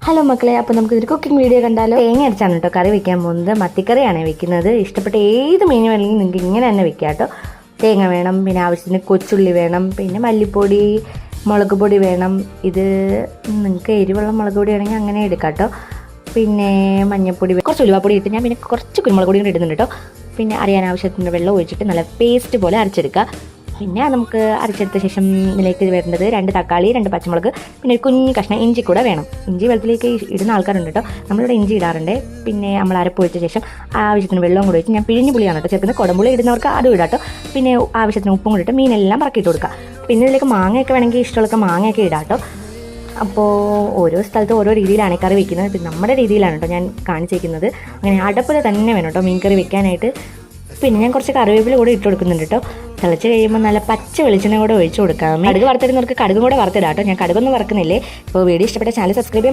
Hello മക്കളെ, അപ്പോൾ നമുക്കിതൊരു കുക്കിംഗ് വീഡിയോ കണ്ടാലോ. തേങ്ങ അരച്ചാണ് കേട്ടോ കറി വെക്കാൻ പോകുന്നത്. മത്തിക്കറിയാണ് വെക്കുന്നത്. ഇഷ്ടപ്പെട്ട ഏത് മീൻ വേണമെങ്കിൽ നിങ്ങൾക്ക് ഇങ്ങനെ തന്നെ വെക്കാം കേട്ടോ. തേങ്ങ വേണം, പിന്നെ ആവശ്യത്തിന് കൊച്ചുള്ളി വേണം, പിന്നെ മല്ലിപ്പൊടി, മുളക് പൊടി വേണം. ഇത് നിങ്ങൾക്ക് എരിവുള്ള മുളക് പൊടി ആണെങ്കിൽ അങ്ങനെ എടുക്കാം കേട്ടോ. പിന്നെ മഞ്ഞൾപ്പൊടി, കുറച്ച് ഉലുവാപ്പൊടി ഇട്ട് ഞാൻ പിന്നെ കുറച്ച് കുരുമുളക് പൊടി കൂടി ഇടുന്നുണ്ട് കേട്ടോ. പിന്നെ അറിയാൻ ആവശ്യത്തിന് വെള്ളം ഒഴിച്ചിട്ട് നല്ല പേസ്റ്റ് പോലെ അരച്ചെടുക്കുക. പിന്നെ നമുക്ക് അരച്ചെടുത്ത ശേഷം ഇതിലേക്ക് വേണ്ടത് 2 തക്കാളി, 2 പച്ചമുളക്, പിന്നെ ഒരു കുഞ്ഞ് കഷ്ണം ഇഞ്ചി കൂടെ വേണം. ഇഞ്ചി വെള്ളത്തിലേക്ക് ഇടുന്ന ആൾക്കാരുണ്ട് കേട്ടോ. നമ്മളിവിടെ ഇഞ്ചി ഇടാറുണ്ട്. പിന്നെ നമ്മൾ അരപ്പൊഴിച്ച ശേഷം ആവശ്യത്തിന് വെള്ളവും കൂടി വെച്ച് ഞാൻ പിഴിഞ്ഞ് പുളിയാണ് കേട്ടോ ചേർക്കുന്നത്. കുടമ്പുളി ഇടുന്നവർക്ക് അതും ഇടാം കേട്ടോ. പിന്നെ ആവശ്യത്തിന് ഉപ്പും കൂടി ഇട്ട് മീനെല്ലാം പറക്കിയിട്ട് കൊടുക്കുക. പിന്നെ ഇതിലേക്ക് മാങ്ങയൊക്കെ വേണമെങ്കിൽ ഇഷ്ടമുള്ള മാങ്ങയൊക്കെ ഇടാം കേട്ടോ. അപ്പോൾ ഓരോ സ്ഥലത്ത് ഓരോ രീതിയിലാണ് കറി വെക്കുന്നത്. പിന്നെ നമ്മുടെ രീതിയിലാണ് കേട്ടോ ഞാൻ കാണിച്ചിരിക്കുന്നത്. അങ്ങനെ അടപ്പിൽ തന്നെ വേണം കേട്ടോ മീൻ കറി വെക്കാനായിട്ട്. പിന്നെ ഞാൻ കുറച്ച് കറിവേപ്പില കൂടെ ഇട്ട് കൊടുക്കുന്നുണ്ട് കേട്ടോ. തിളച്ച് കഴിയുമ്പോൾ നല്ല പച്ച വെളിച്ചെണ്ണ കൂടെ ഒഴിച്ച് കൊടുക്കാം. കടുക് വറുത്തിടുന്നവർക്ക് കടുകും കൂടെ വറുത്തിടാം കേട്ടോ. ഞാൻ കടുകൊന്നും വറക്കുന്നില്ലേ. അപ്പോൾ വീഡിയോ ഇഷ്ടപ്പെട്ട ചാനൽ സബ്സ്ക്രൈബ് ചെയ്യാം.